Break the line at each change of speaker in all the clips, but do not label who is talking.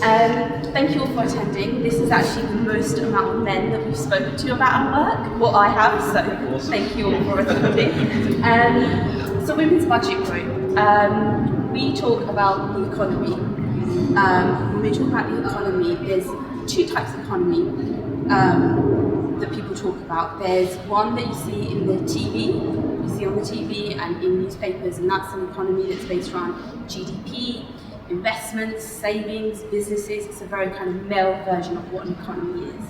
Thank you all for attending. This is actually the most amount of men that we've spoken to about our work. Well, I have, so thank you all for attending. So Women's Budget Group, we talk about the economy. When we talk about the economy, there's two types of economy that people talk about. There's one that you see in the TV, you see on the TV and in newspapers, and that's an economy that's based around GDP, investments, savings, businesses. It's a very kind of male version of what an economy is.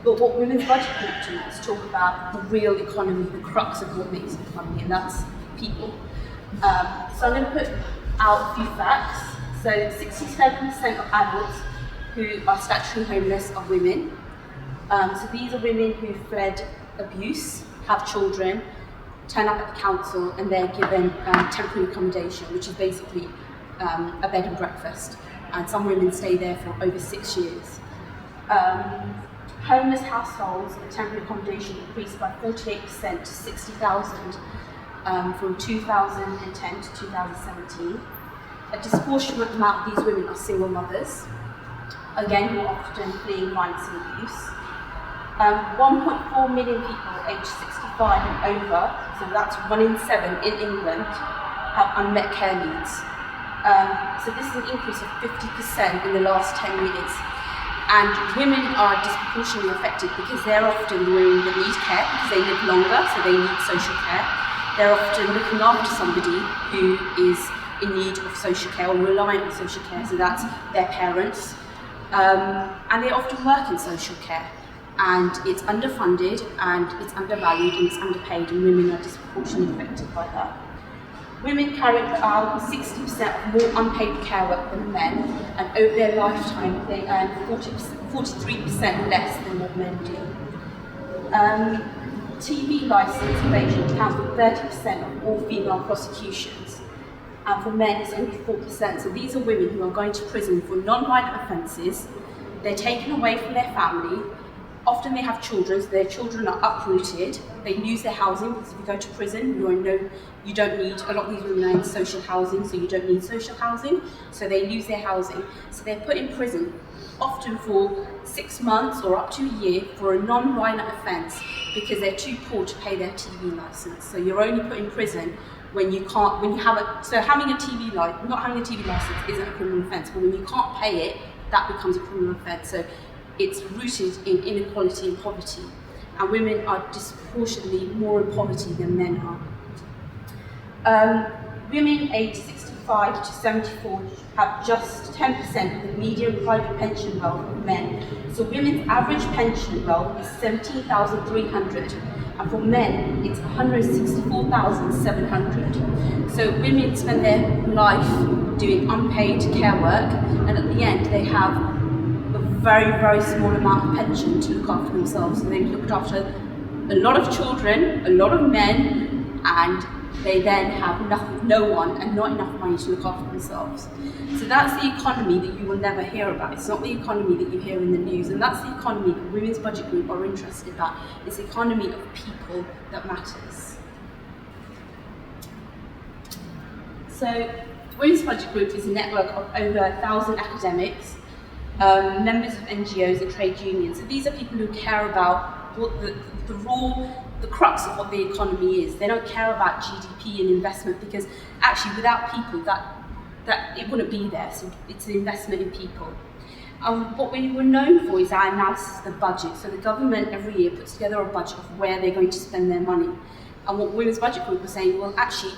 But what Women's Budget Group do is talk about the real economy, the crux of what makes an economy, and that's people. So I'm going to put out a few facts. So 67% of adults who are statutory homeless are women. So these are women who fled abuse, have children, turn up at the council, and they're given temporary accommodation, which is basically a bed and breakfast, and some women stay there for over 6 years. Homeless households and temporary accommodation increased by 48% to 60,000 from 2010 to 2017. A disproportionate amount of these women are single mothers, again who are often fleeing violence and abuse. 1.4 million people aged 65 and over, so that's 1 in 7 in England, have unmet care needs. So this is an increase of 50% in the last 10 years. And women are disproportionately affected because they're often the women that need care because they live longer, so they need social care. They're often looking after somebody who is in need of social care or reliant on social care, so that's their parents. And they often work in social care. And it's underfunded, and it's undervalued, and it's underpaid, and women are disproportionately affected by that. Women carry out 60% more unpaid care work than men, and over their lifetime they earn 43% less than what men do. TV licence evasion accounts for 30% of all female prosecutions, and for men it's only 4%. So these are women who are going to prison for non-violent offences. They're taken away from their family. Often they have children, so their children are uprooted. They lose their housing because if you go to prison, you don't need, a lot of these women are in social housing, so you don't need social housing. So they lose their housing. So they're put in prison, often for 6 months or up to a year for a non-violent offence because they're too poor to pay their TV licence. So you're only put in prison when you can't, so not having a TV licence isn't a criminal offence, but when you can't pay it, that becomes a criminal offence. So it's rooted in inequality and poverty, and women are disproportionately more in poverty than men are. Women aged 65 to 74 have just 10% of the median private pension wealth of men. So women's average pension wealth is 17,300, and for men it's 164,700. So women spend their life doing unpaid care work, and at the end they have a very, very small amount of pension to look after themselves. So they've looked after a lot of children, a lot of men, and they then have no one and not enough money to look after themselves. So that's the economy that you will never hear about. It's not the economy that you hear in the news, and that's the economy that Women's Budget Group are interested about. It's the economy of people that matters. So Women's Budget Group is a network of over 1,000 academics, members of NGOs and trade unions. So these are people who care about what the crux of what the economy is. They don't care about GDP and investment because actually without people that it wouldn't be there. So it's an investment in people. What we were known for is our analysis of the budget. So the government every year puts together a budget of where they're going to spend their money. And what Women's Budget Group was saying, well actually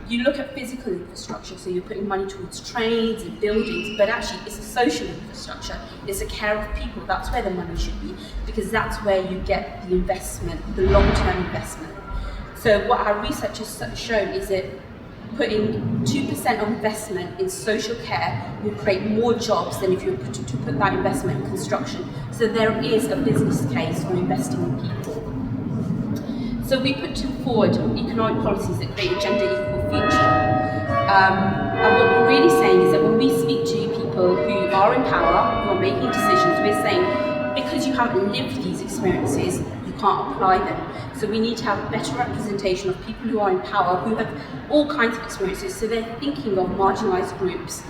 you look at physical infrastructure, so you're putting money towards trains and buildings, but actually it's a social infrastructure, it's a care of people, that's where the money should be, because that's where you get the investment, the long-term investment. So what our research has shown is that putting 2% of investment in social care will create more jobs than if you were to put that investment in construction. So there is a business case for investing in people. So we put forward economic policies that create a gender equal future. And what we're really saying is that when we speak to people who are in power, who are making decisions, we're saying because you haven't lived these experiences, you can't apply them. So we need to have better representation of people who are in power, who have all kinds of experiences. So they're thinking of marginalised groups,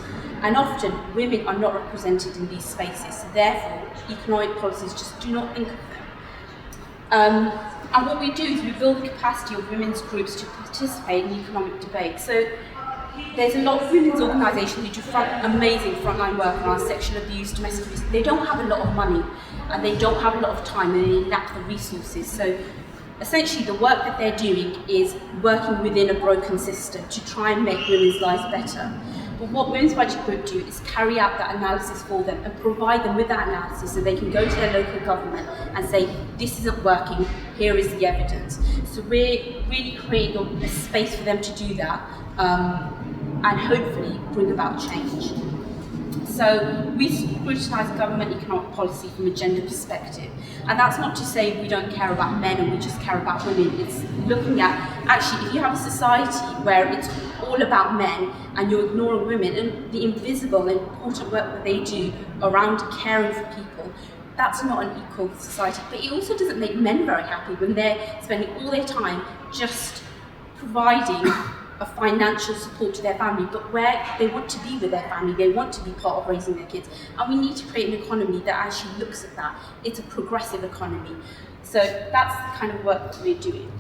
And often women are not represented in these spaces, so therefore economic policies just do not think of them. And what we do is we build the capacity of women's groups to participate in economic debate. So there's a lot of women's organisations who do amazing frontline work around sexual abuse, domestic abuse. They don't have a lot of money and they don't have a lot of time and they lack the resources. So essentially the work that they're doing is working within a broken system to try and make women's lives better. But what Women's Budget Group do is carry out that analysis for them and provide them with that analysis so they can go to their local government and say, this isn't working, here is the evidence. So we're really creating a space for them to do that and hopefully bring about change. So we scrutinise government economic policy from a gender perspective. And that's not to say we don't care about men and we just care about women. It's looking at, actually, if you have a society where it's all about men and you're ignoring women and the invisible and important work that they do around caring for people, that's not an equal society. But it also doesn't make men very happy when they're spending all their time just providing a financial support to their family, but where they want to be with their family, they want to be part of raising their kids. And we need to create an economy that actually looks at that. It's a progressive economy. So that's the kind of work that we're doing.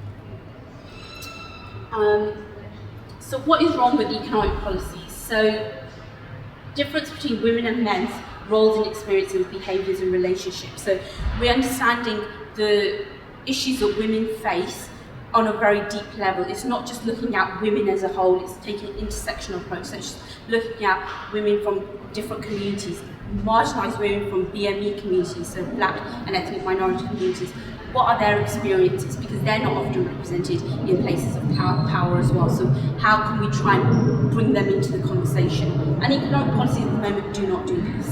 So what is wrong with economic policies? So difference between women and men's roles and experiences, behaviours and relationships. So we're understanding the issues that women face on a very deep level. It's not just looking at women as a whole, it's taking an intersectional approach. So it's looking at women from different communities, marginalised women from BME communities, so black and ethnic minority communities. What are their experiences? Because they're not often represented in places of power as well. So how can we try and bring them into the conversation? And economic policies at the moment do not do this.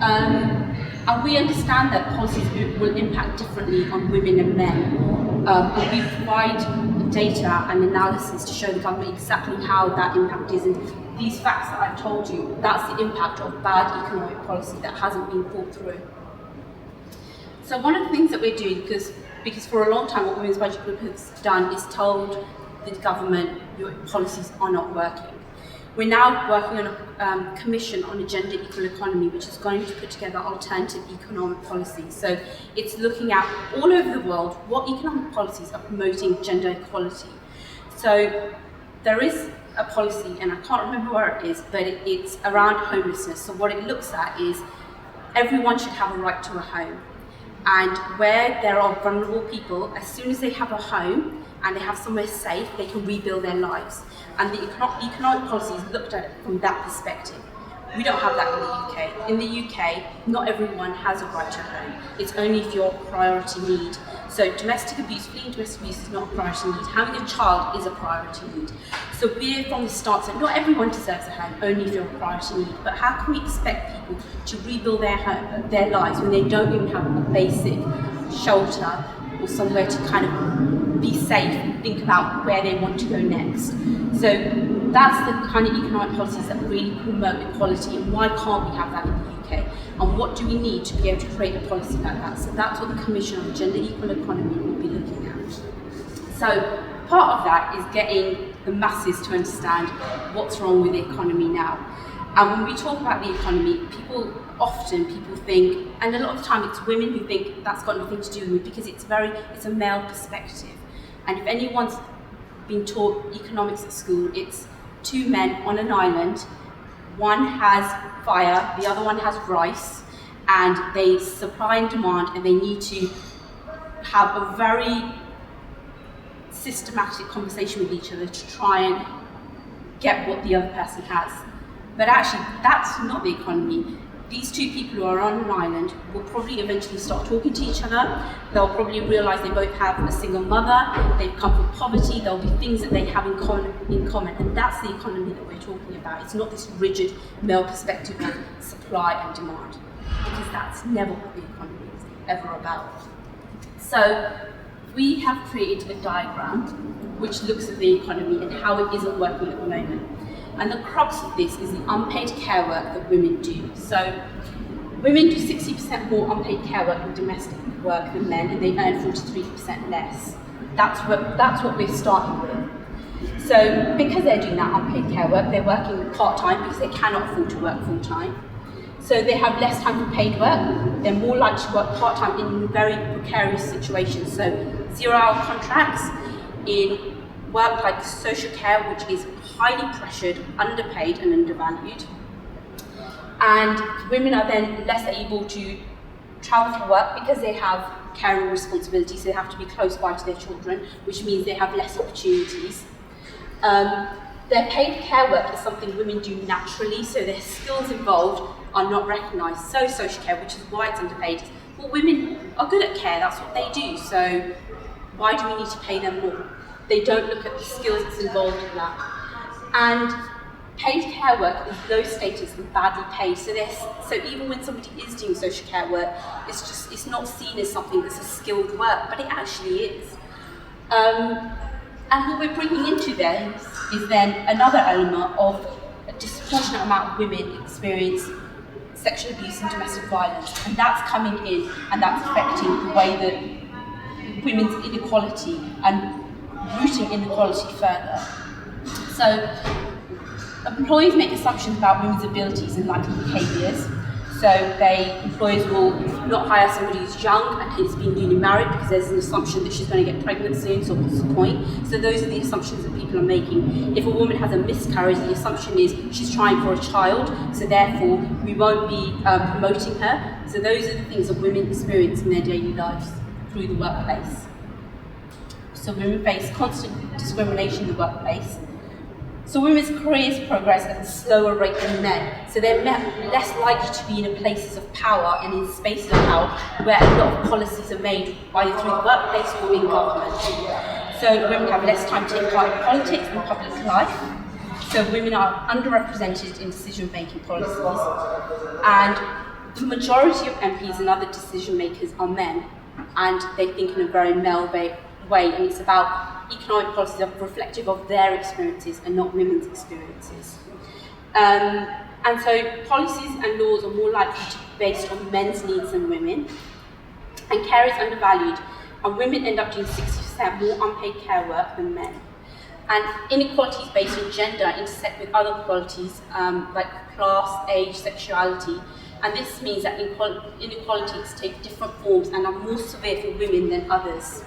And we understand that policies will impact differently on women and men. And we provide data and analysis to show the government exactly how that impact is. And these facts that I've told you, that's the impact of bad economic policy that hasn't been thought through. So one of the things that we're doing, because for a long time what Women's Budget Group has done is told the government your policies are not working. We're now working on a commission on a gender equal economy, which is going to put together alternative economic policies. So it's looking at all over the world what economic policies are promoting gender equality. So there is a policy, and I can't remember where it is, but it's around homelessness. So what it looks at is everyone should have a right to a home. And where there are vulnerable people, as soon as they have a home and they have somewhere safe, they can rebuild their lives. And the economic policy is looked at it from that perspective. We don't have that in the UK. In the UK, not everyone has a right to a home. It's only if you're a priority need. So domestic abuse, fleeing domestic abuse is not a priority need. Having a child is a priority need. So we're from the start saying not everyone deserves a home, only if you're a priority need. But how can we expect people to rebuild their lives when they don't even have a basic shelter or somewhere to kind of be safe and think about where they want to go next? So that's the kind of economic policies that really promote equality, and why can't we have that in the UK? And what do we need to be able to create a policy like that? So that's what the Commission on Gender Equal Economy will be looking at. So part of that is getting the masses to understand what's wrong with the economy now. And when we talk about the economy, people think, and a lot of the time it's women who think that's got nothing to do with me, because it's a male perspective. And if anyone's been taught economics at school, it's two men on an island. One has fire, the other one has rice, and they supply and demand, and they need to have a very systematic conversation with each other to try and get what the other person has. But actually, that's not the economy. These two people who are on an island will probably eventually start talking to each other. They'll probably realise they both have a single mother, they've come from poverty, there'll be things that they have in common, and that's the economy that we're talking about. It's not this rigid male perspective of supply and demand, because that's never what the economy is ever about. So we have created a diagram which looks at the economy and how it isn't working at the moment. And the crux of this is the unpaid care work that women do. So women do 60% more unpaid care work and domestic work than men, and they earn 43% less. That's what we're starting with. So because they're doing that unpaid care work, they're working part-time because they cannot afford to work full-time. So they have less time for paid work. They're more likely to work part-time in very precarious situations. So 0-hour contracts in work like social care, which is highly pressured, underpaid and undervalued. And women are then less able to travel for work because they have caring responsibilities, so they have to be close by to their children, which means they have less opportunities. Their paid care work is something women do naturally, so their skills involved are not recognised. So social care, which is why it's underpaid, well, women are good at care, that's what they do, so why do we need to pay them more? They don't look at the skills that's involved in that. And paid care work is low status and badly paid, so even when somebody is doing social care work, it's not seen as something that's a skilled work, but it actually is. And what we're bringing into this is then another element of a disproportionate amount of women experience sexual abuse and domestic violence, and that's coming in and that's affecting the way that women's inequality and rooting inequality further. So employers make assumptions about women's abilities and likely behaviours. So employers will not hire somebody who's young and who's been newly married because there's an assumption that she's going to get pregnant soon, so what's the point? So those are the assumptions that people are making. If a woman has a miscarriage, the assumption is she's trying for a child, so therefore we won't be promoting her. So those are the things that women experience in their daily lives through the workplace. So women face constant discrimination in the workplace. So women's careers progress at a slower rate than men. So they're less likely to be in places of power and in spaces of power where a lot of policies are made either through the workplace or in government. So women have less time to take part in politics and public life. So women are underrepresented in decision-making policies. And the majority of MPs and other decision makers are men, and they think in a very male way, and it's about economic policies that are reflective of their experiences and not women's experiences. And so policies and laws are more likely to be based on men's needs than women, and care is undervalued, and women end up doing 60% more unpaid care work than men. And inequalities based on gender intersect with other qualities like class, age, sexuality, and this means that inequalities take different forms and are more severe for women than others.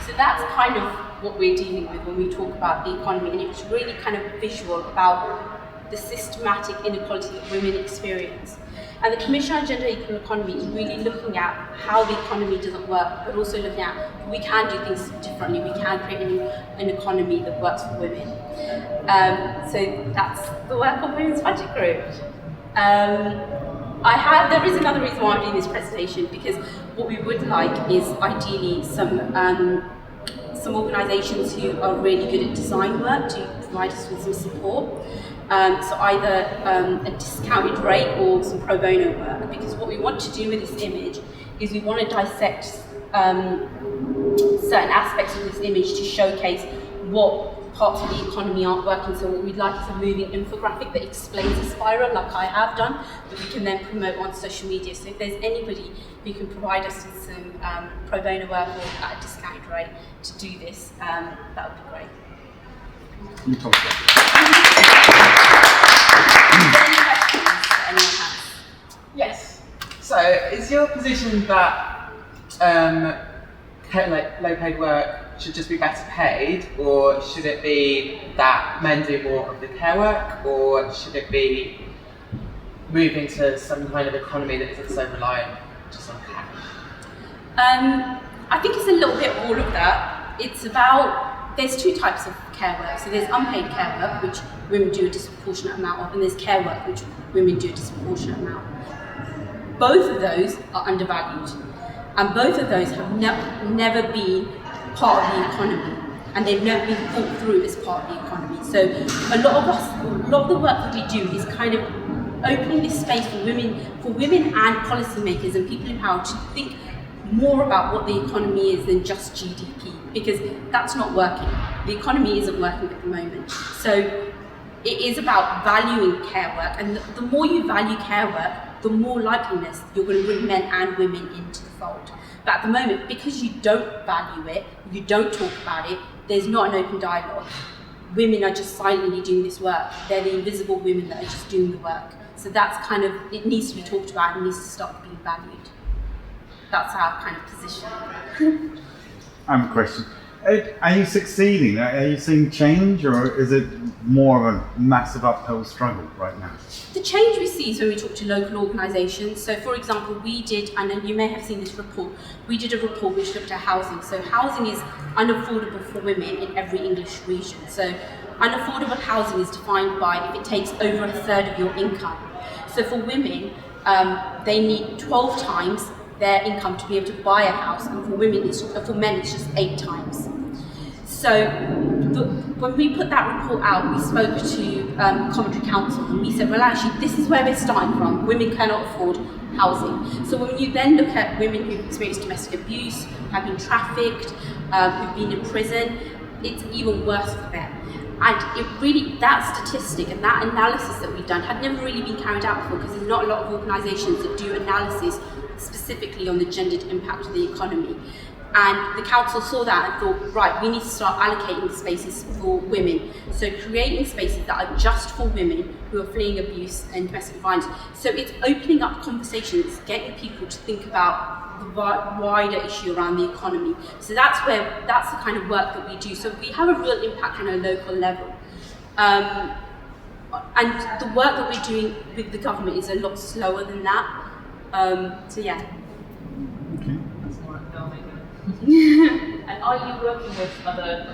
So that's kind of what we're dealing with when we talk about the economy, and it's really kind of visual about the systematic inequality that women experience. And the Commission on Gender Equal Economy is really looking at how the economy doesn't work, but also looking at we can do things differently, we can create an economy that works for women. So that's the work of Women's Budget Group. There is another reason why I'm doing this presentation, because what we would like is ideally some organisations who are really good at design work to provide us with some support. So either a discounted rate or some pro bono work, because what we want to do with this image is we want to dissect certain aspects of this image to showcase what parts of the economy aren't working. So what we'd like is a moving infographic that explains the spiral, like I have done, that we can then promote on social media. So if there's anybody who can provide us with some pro bono work or at a discounted rate to do this, that would be great.
You talk about
Any questions that anyone has?
Yes. So, is your position that low paid work should just be better paid, or should it be that men do more of the care work, or should it be moving to some kind of economy that isn't so reliant just on cash?
I think it's a little bit of all of that. It's about, there's two types of care work. So there's unpaid care work, which women do a disproportionate amount of, and there's care work, which women do a disproportionate amount. Both of those are undervalued, and both of those have never been part of the economy, and they've never been thought through as part of the economy. So a lot of the work that we do is kind of opening this space for women and policymakers and people in power to think more about what the economy is than just GDP, because that's not working. The economy isn't working at the moment. So it is about valuing care work, and the more you value care work, the more likeliness you're going to bring men and women into the fold. But at the moment, because you don't value it, you don't talk about it, there's not an open dialogue. women are just silently doing this work. They're the invisible women that are just doing the work. So that's kind of, it needs to be talked about, it needs to stop being valued. That's our kind of position.
I have a question. Are you succeeding? Are you seeing change, or is it more of a massive uphill struggle right now?
The change we see is when we talk to local organisations. So for example, we did, and you may have seen this report, we did a report which looked at housing. So housing is unaffordable for women in every English region. So unaffordable housing is defined by if it takes over a third of your income. So for women, they need 12 times their income to be able to buy a house, and for men it's just 8 times. So when we put that report out, we spoke to Coventry Council and we said, well actually this is where we're starting from. Women cannot afford housing. So when you then look at women who've experienced domestic abuse, have been trafficked, who've been in prison, it's even worse for them. And it really, that statistic and that analysis that we've done had never really been carried out before, because there's not a lot of organisations that do analysis specifically on the gendered impact of the economy. And the council saw that and thought, right, we need to start allocating spaces for women. So creating spaces that are just for women who are fleeing abuse and domestic violence. So it's opening up conversations, getting people to think about the wider issue around the economy. So that's the kind of work that we do. So we have a real impact on a local level. And the work that we're doing with the government is a lot slower than that. So yeah.
Okay.
And are you working with other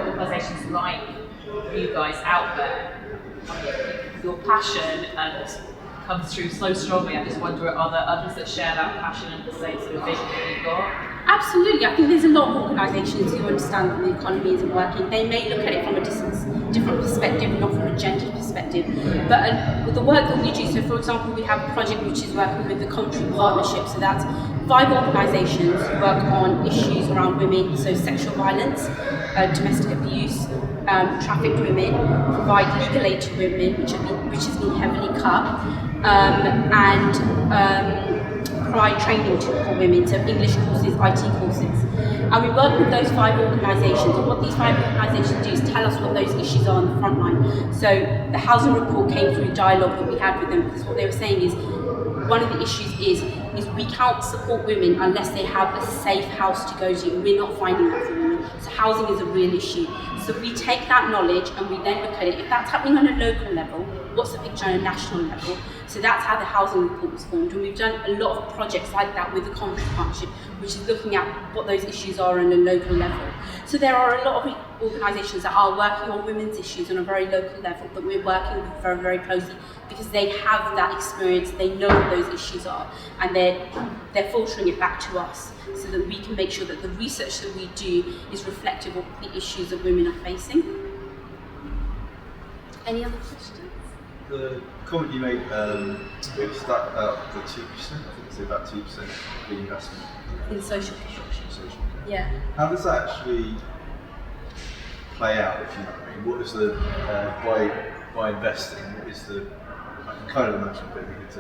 organisations like you guys out there? Your passion and comes through so strongly. I just wonder, are there others that share that passion and the same sort of vision that you've got?
Absolutely. I think there's a lot of organisations who understand that the economy isn't working. They may look at it from a different perspective, not from a gender perspective. But with the work that we do, so for example, we have a project which is working with the Coventry Partnership. So that's 5 organisations who work on issues around women, so sexual violence, domestic abuse, trafficked women, provide legal aid to women, which has been heavily cut, and provide training for women, so English courses, IT courses. And we work with those 5 organisations, and what these 5 organisations do is tell us what those issues are on the front line. So the housing report came through dialogue that we had with them, because what they were saying is, one of the issues is we can't support women unless they have a safe house to go to, and we're not finding that for women. So housing is a real issue. So we take that knowledge and we then look at it. If that's happening on a local level, what's the picture on a national level? So that's how the housing report was formed. And we've done a lot of projects like that with the Coventry Partnership, which is looking at what those issues are on a local level. So there are a lot of organisations that are working on women's issues on a very local level, but we're working with very, very closely, because they have that experience, they know what those issues are, and they're filtering it back to us so that we can make sure that the research that we do is reflective of the issues that women are facing. Any other questions?
The comment you made, it was that about the 2%, I think it's about 2% of the investment
In social care.
social care.
Yeah.
How does that actually play out, if you know what I mean? What is the, by investing, what is the, I can kind of imagine maybe it's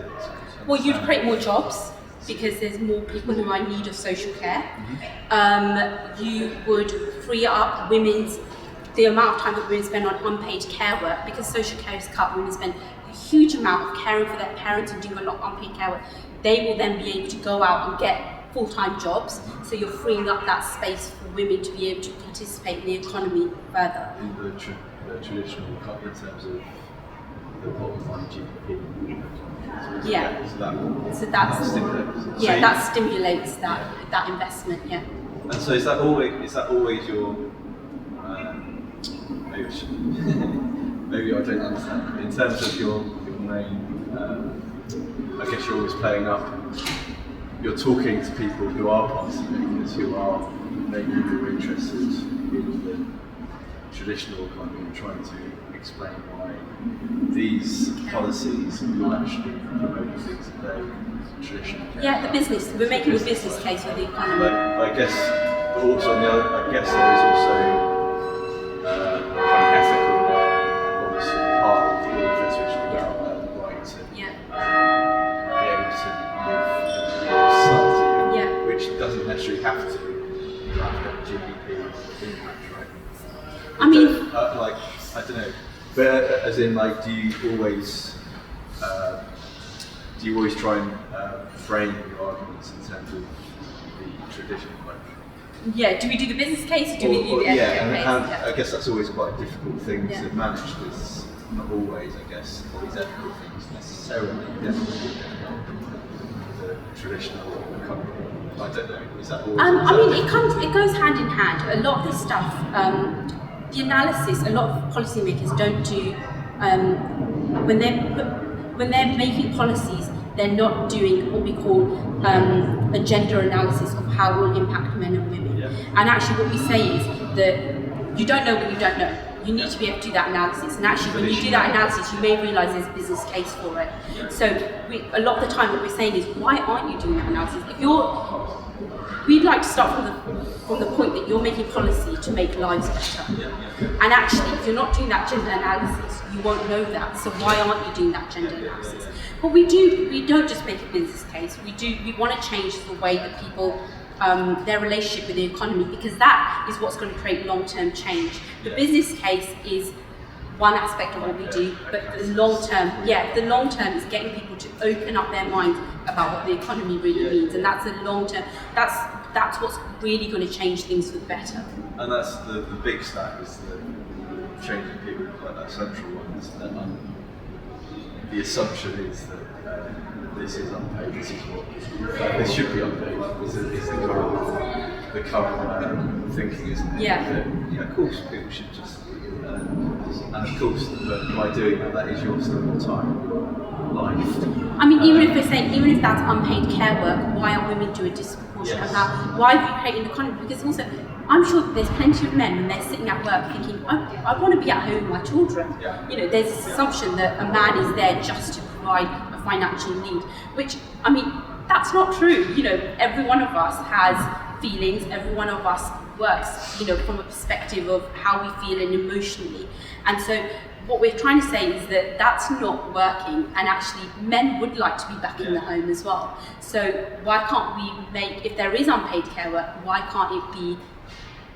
Well, you'd create more jobs, because there's more people who are in need of social care. You would free up the amount of time that women spend on unpaid care work, because social care is cut. Women spend a huge amount of caring for their parents and doing a lot of unpaid care work. They will then be able to go out and get full-time jobs, so you're freeing up that space for women to be able to participate in the economy further.
in the traditional cut in terms of the bottom line GDP.
Yeah.
So that stimulates.
That stimulates that investment. Yeah.
And so is that always your maybe I don't understand. In terms of your main, I guess you're always playing up. You're talking to people who are policymakers, who are maybe more interested in the traditional economy, and trying to explain why these policies will actually promote things that they traditionally care
Yeah,
about.
the business. We're making a business case for the economy.
But I guess, but also on the other, I guess there is also kind of ethical, obviously, part of the federation about the right to be able to live in a society, which doesn't necessarily have to have GDP impact, right?
I mean,
like as in, like, do you always try and frame your arguments in terms of the traditional approach?
Yeah, do we do the business case or do we do the
yeah,
ethical
and
case?
how, I guess that's always quite a difficult thing
Yeah.
to manage, because not always, I guess, all these ethical things necessarily definitely the traditional economy. I don't know, is that always?
I mean, it goes hand in hand. A lot of this stuff, the analysis, a lot of policymakers don't do when they're making policies. They're not doing what we call a gender analysis of how it will impact men and women.
Yeah.
And actually, what we say is that you don't know what you don't know. You need to be able to do that analysis. And actually, when you do that analysis, you may realise there's a business case for it. So a lot of the time, what we're saying is, why aren't you doing that analysis? We'd like to start from the point that you're making policy to make lives better. And actually, if you're not doing that gender analysis, you won't know that. So why aren't you doing that gender analysis? But we don't just make a business case. We want to change the way that people, their relationship with the economy, because that is what's going to create long-term change. The business case is one aspect of what we do, but the long term is getting people to open up their minds about what the economy really means, and that's a long term. That's what's really going to change things for the better.
And that's the big stack is the changing people, like that central one. Is that the assumption is that this is unpaid. This is what this should be unpaid. Is the current thinking, isn't it?
Yeah.
That, of course, people should just. And of course, by doing that is your still your time, your life.
I mean, even if that's unpaid care work, why are women doing a disproportionate amount? Why have we created an economy? Because also, I'm sure that there's plenty of men when they're sitting at work thinking, I want to be at home with my children.
Yeah.
You know, there's this assumption that a man is there just to provide a financial need, which, I mean, that's not true. You know, every one of us has feelings, every one of us works, you know, from a perspective of how we feel and emotionally. And so what we're trying to say is that that's not working, and actually men would like to be back in the home as well. So why can't we make, if there is unpaid care work, why can't it be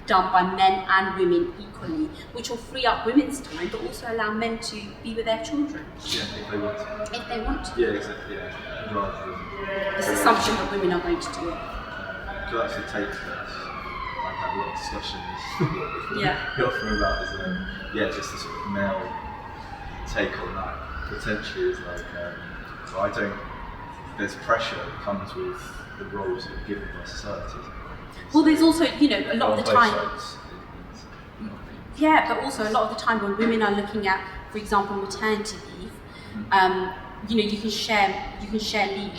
done by men and women equally, which will free up women's time but also allow men to be with their children.
Yeah, if they want to.
If they want to.
Yeah, exactly. Yeah. Rather than
This assumption that women are going to do it.
to actually take that. I've had a lot of discussions.
Yeah.
Often about is just the sort of male take on that potentially is like I don't. There's pressure that comes with the roles that are given by society.
Well, there's also, you know, a lot of the time.
Sides,
Yeah, but also a lot of the time when women are looking at, for example, maternity leave, you know, you can share leave.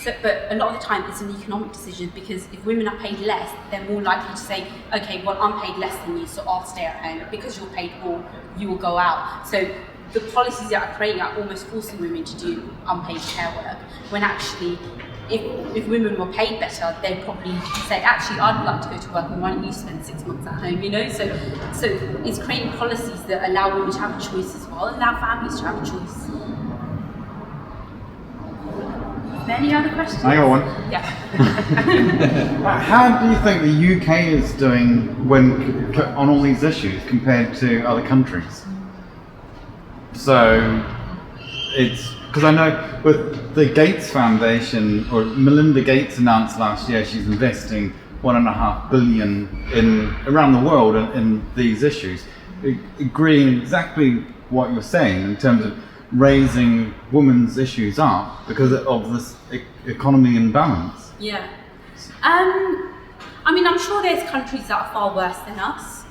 So, but a lot of the time it's an economic decision, because if women are paid less, they're more likely to say, okay, well, I'm paid less than you, so I'll stay at home. Because you're paid more, you will go out. So the policies that are creating are almost forcing women to do unpaid care work, when actually, if women were paid better, they'd probably say, actually, I'd like to go to work, and why don't you spend 6 months at home, you know? So it's creating policies that allow women to have a choice as well, and allow families to have a choice. Any other questions?
I got one.
Yeah.
How do you think the UK is doing on all these issues compared to other countries? So it's because I know with the Gates Foundation, or Melinda Gates announced last year she's investing $1.5 billion around the world in these issues, agreeing exactly what you're saying in terms of raising women's issues up because of this economy imbalance.
Yeah. I mean, I'm sure there's countries that are far worse than us.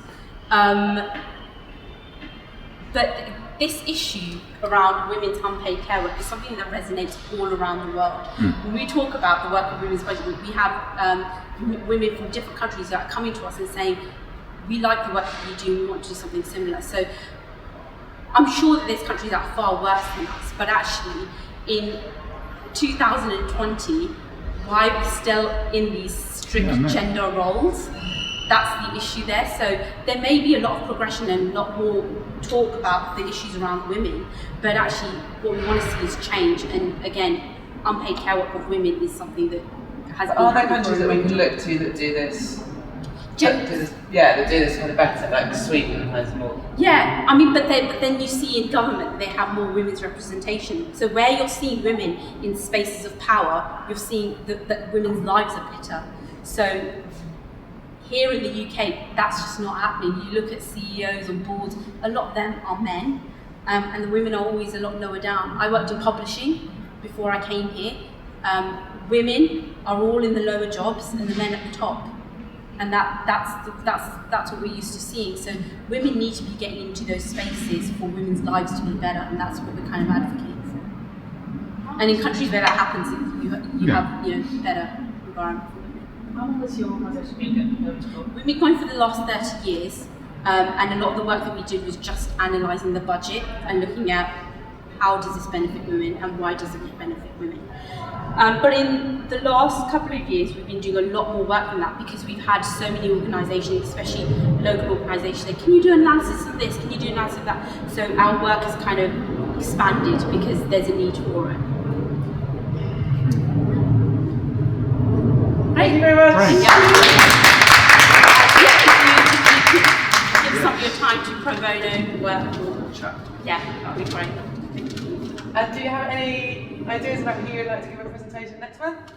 But this issue around women's unpaid care work is something that resonates all around the world. When we talk about the work of Women's Budget Group, we have women from different countries that are coming to us and saying, we like the work that you do, we want to do something similar. So I'm sure that there's countries that are far worse than us, but actually in 2020, why are we still in these strict gender roles? That's the issue there. So there may be a lot of progression and a lot more talk about the issues around women, but actually what we want to see is change. And again, unpaid care work of women is something that has been.
Are there countries that we can look to that do this? They do this kind of better. Like Sweden has more.
Yeah, I mean, but then you see in government they have more women's representation. So where you're seeing women in spaces of power, you're seeing that women's lives are better. So here in the UK, that's just not happening. You look at CEOs on boards, a lot of them are men, and the women are always a lot lower down. I worked in publishing before I came here. Women are all in the lower jobs and the men at the top. And that's what we're used to seeing. So women need to be getting into those spaces for women's lives to be better, and that's what we're kind of advocating for. And in countries where that happens, you have better environment for women.
How long has your organisation been going for?
We've been going for the last 30 years, and a lot of the work that we did was just analysing the budget and looking at how does this benefit women and why does it benefit women. But in the last couple of years, we've been doing a lot more work than that because we've had so many organisations, especially local organisations, say, can you do analysis of this? Can you do analysis of that? So our work has kind of expanded because there's a need for it.
Thank you very much.
Great.
If you could give some of your time to pro bono work or
Chat.
that'd be great.
Do you have any ideas about who you'd like to give a presentation next month?